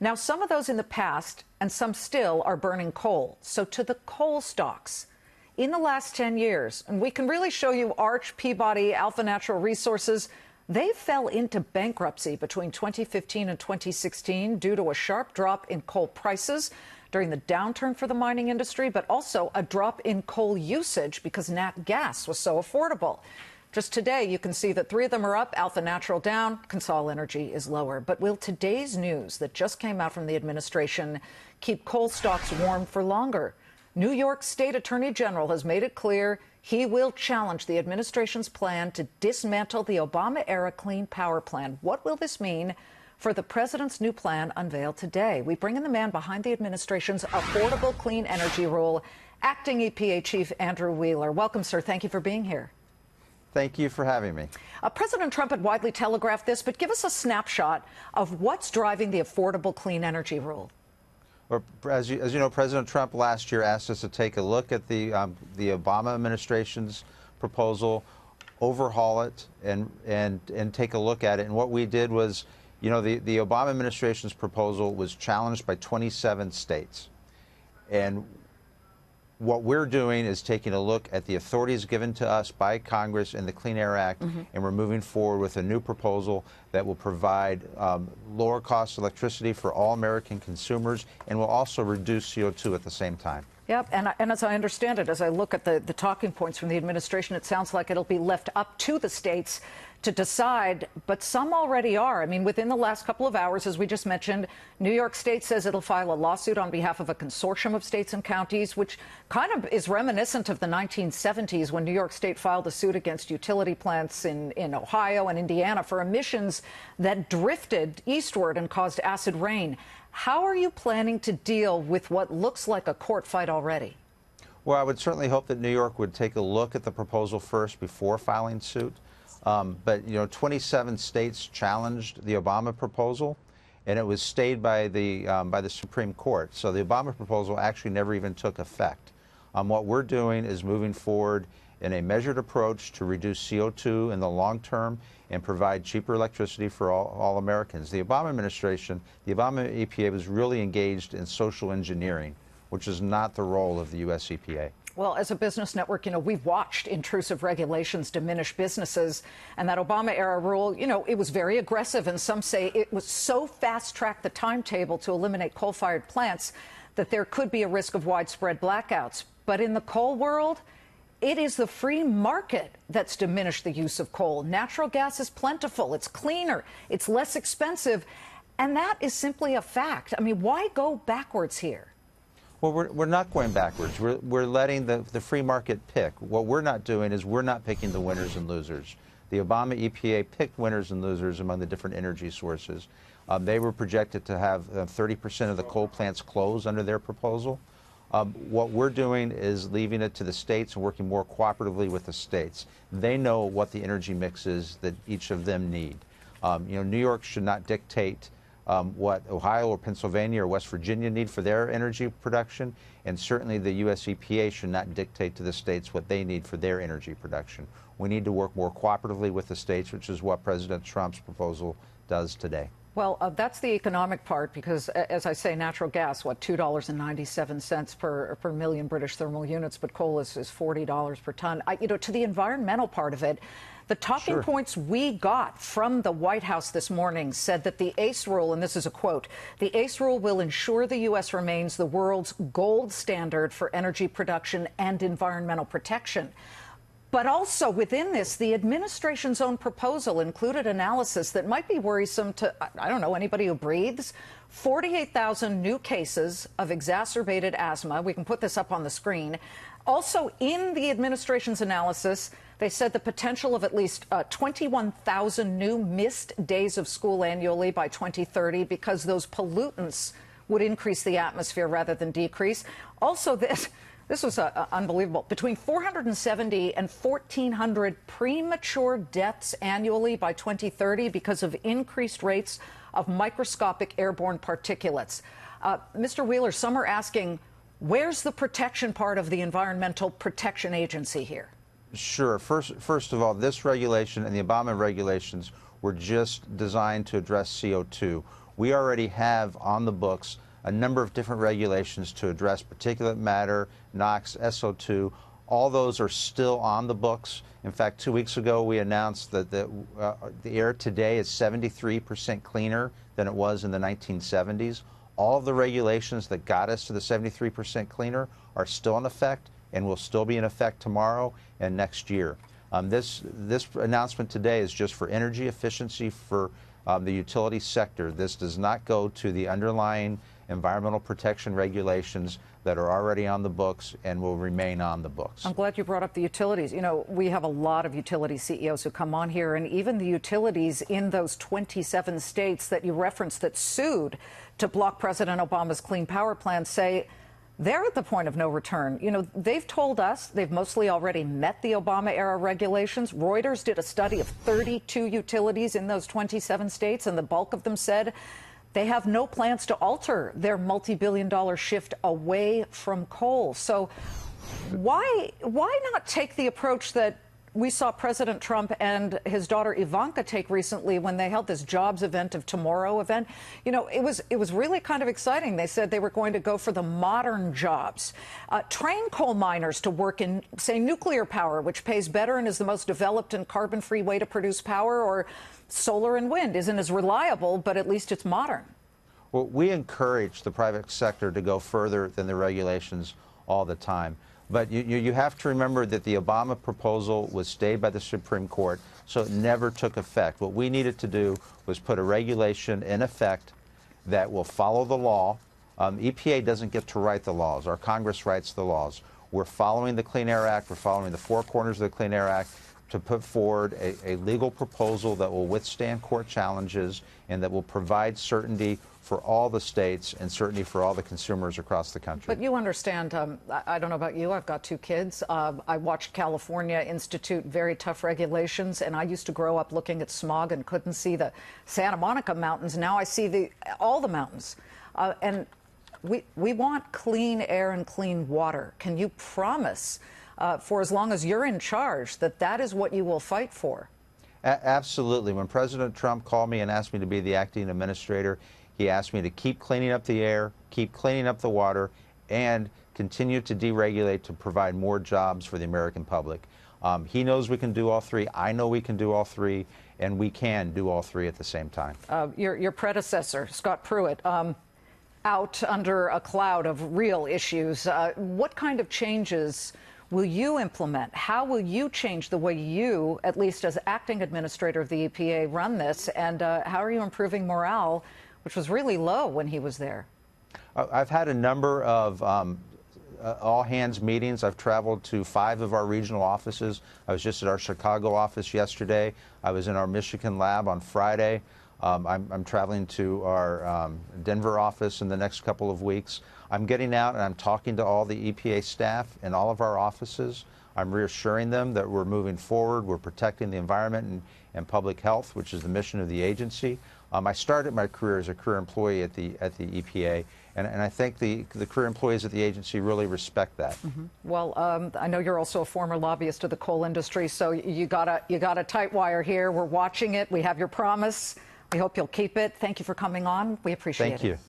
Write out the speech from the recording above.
Now, some of those in the past and some still are burning coal. So to the coal stocks. In the last 10 years, and we can really show you Arch, Peabody, Alpha Natural Resources, they fell into bankruptcy between 2015 and 2016 due to a sharp drop in coal prices during the downturn for the mining industry, but also a drop in coal usage because nat gas was so affordable. Just today, you can see that 3 of them are up, Alpha Natural down, Consol Energy is lower. But will today's news that just came out from the administration keep coal stocks warm for longer? New York State Attorney General has made it clear he will challenge the administration's plan to dismantle the Obama-era Clean Power Plan. What will this mean for the president's new plan unveiled today? We bring in the man behind the administration's Affordable Clean Energy Rule, Acting EPA Chief Andrew Wheeler. Welcome, sir. Thank you for being here. Thank you for having me. President Trump had widely telegraphed this, but give us a snapshot of what's driving the Affordable Clean Energy Rule. Well, as you know, President Trump last year asked us to take a look at the Obama administration's proposal, overhaul it, and take a look at it. And what we did was, you know, the Obama administration's proposal was challenged by 27 states. And what we're doing is taking a look at the authorities given to us by Congress in the Clean Air Act, and we're moving forward with a new proposal that will provide lower cost electricity for all American consumers and will also reduce CO2 at the same time. Yep, and as I understand it, as I look at the talking points from the administration, it sounds like it'll be left up to the states to decide, but some already are. I mean, within the last couple of hours, as we just mentioned, New York State says it'll file a lawsuit on behalf of a consortium of states and counties, which kind of is reminiscent of the 1970s when New York State filed a suit against utility plants in Ohio and Indiana for emissions that drifted eastward and caused acid rain. How are you planning to deal with what looks like a court fight already? Well, I would certainly hope that New York would take a look at the proposal first before filing suit. But, you know, 27 states challenged the Obama proposal, and it was stayed by the Supreme Court. So the Obama proposal actually never even took effect. What we're doing is moving forward in a measured approach to reduce CO2 in the long term and provide cheaper electricity for all Americans. The Obama administration, the Obama EPA was really engaged in social engineering, which is not the role of the U.S. EPA. Well, as a business network, you know, we've watched intrusive regulations diminish businesses. And that Obama-era rule, you know, it was very aggressive. And some say it was so fast-tracked the timetable to eliminate coal-fired plants that there could be a risk of widespread blackouts. But in the coal world, it is the free market that's diminished the use of coal. Natural gas is plentiful. It's cleaner. It's less expensive. And that is simply a fact. I mean, why go backwards here? Well, we're not going backwards. We're letting the free market pick. What we're not doing is we're not picking the winners and losers. The Obama EPA picked winners and losers among the different energy sources. They were projected to have 30% of the coal plants close under their proposal. What we're doing is leaving it to the states and working more cooperatively with the states. They know what the energy mix is that each of them need. You know, New York should not dictate what Ohio or Pennsylvania or West Virginia need for their energy production, and certainly the U.S. EPA should not dictate to the states what they need for their energy production. We need to work more cooperatively with the states, which is what President Trump's proposal does today. Well, that's the economic part, because, as I say, natural gas, what, $2.97 per million British thermal units, but coal is $40 per ton. You know, to the environmental part of it, the talking points we got from the White House this morning said that the ACE rule, and this is a quote, the ACE rule will ensure the U.S. remains the world's gold standard for energy production and environmental protection. But also within this, the administration's own proposal included analysis that might be worrisome to, I don't know, anybody who breathes. 48,000 new cases of exacerbated asthma. We can put this up on the screen. Also, in the administration's analysis, they said the potential of at least 21,000 new missed days of school annually by 2030 because those pollutants would increase the atmosphere rather than decrease. Also, this was unbelievable. Between 470 and 1,400 premature deaths annually by 2030 because of increased rates of microscopic airborne particulates. Mr. Wheeler, some are asking, where's the protection part of the Environmental Protection Agency here? Sure. First of all, this regulation and the Obama regulations were just designed to address CO2. we already have on the books a number of different regulations to address particulate matter, NOx, SO2. All those are still on the books. In fact, 2 weeks ago, we announced that the air today is 73% cleaner than it was in the 1970s. All of the regulations that got us to the 73% cleaner are still in effect and will still be in effect tomorrow and next year. This announcement today is just for energy efficiency for the utility sector. This does not go to the underlying environmental protection regulations that are already on the books and will remain on the books. I'm glad you brought up the utilities. You know, we have a lot of utility CEOs who come on here, and even the utilities in those 27 states that you referenced that sued to block President Obama's Clean Power Plan say they're at the point of no return. You know, they've told us they've mostly already met the Obama-era regulations. Reuters did a study of 32 utilities in those 27 states, and the bulk of them said they have no plans to alter their multi-billion-dollar shift away from coal. So why not take the approach that we saw President Trump and his daughter Ivanka take recently when they held this Jobs Event of Tomorrow event? You know, it was really kind of exciting. They said they were going to go for the modern jobs, train coal miners to work in, say, nuclear power, which pays better and is the most developed and carbon-free way to produce power, or solar and wind isn't as reliable, but at least it's modern. Well, we encourage the private sector to go further than the regulations all the time. But you have to remember that the Obama proposal was stayed by the Supreme Court, so it never took effect. What we needed to do was put a regulation in effect that will follow the law. EPA doesn't get to write the laws. Our Congress writes the laws. We're following the Clean Air Act. We're following the four corners of the Clean Air Act to put forward a legal proposal that will withstand court challenges and that will provide certainty for all the states and certainty for all the consumers across the country. But you understand, I don't know about you, I've got two kids. I watched California institute very tough regulations, and I used to grow up looking at smog and couldn't see the Santa Monica mountains. Now I see all the mountains. And we want clean air and clean water. Can you promise, for as long as you're in charge, that that is what you will fight for? Absolutely. When President Trump called me and asked me to be the acting administrator, he asked me to keep cleaning up the air, keep cleaning up the water, and continue to deregulate to provide more jobs for the American public. He knows we can do all three. I know we can do all three, and we can do all three at the same time. Your predecessor, Scott Pruitt, out under a cloud of real issues. What kind of changes will you implement? How will you change the way you, at least as acting administrator of the EPA, run this? And how are you improving morale, which was really low when he was there? I've had a number of all-hands meetings. I've traveled to 5 of our regional offices. I was just at our Chicago office yesterday. I was in our Michigan lab on Friday. I'm traveling to our Denver office in the next couple of weeks. I'm getting out and I'm talking to all the EPA staff in all of our offices. I'm reassuring them that we're moving forward, we're protecting the environment and public health, which is the mission of the agency. I started my career as a career employee at the EPA, and I think the career employees at the agency really respect that. Mm-hmm. Well, I know you're also a former lobbyist of the coal industry, so you got a tight wire here. We're watching it. We have your promise. We hope you'll keep it. Thank you for coming on. We appreciate it. Thank you.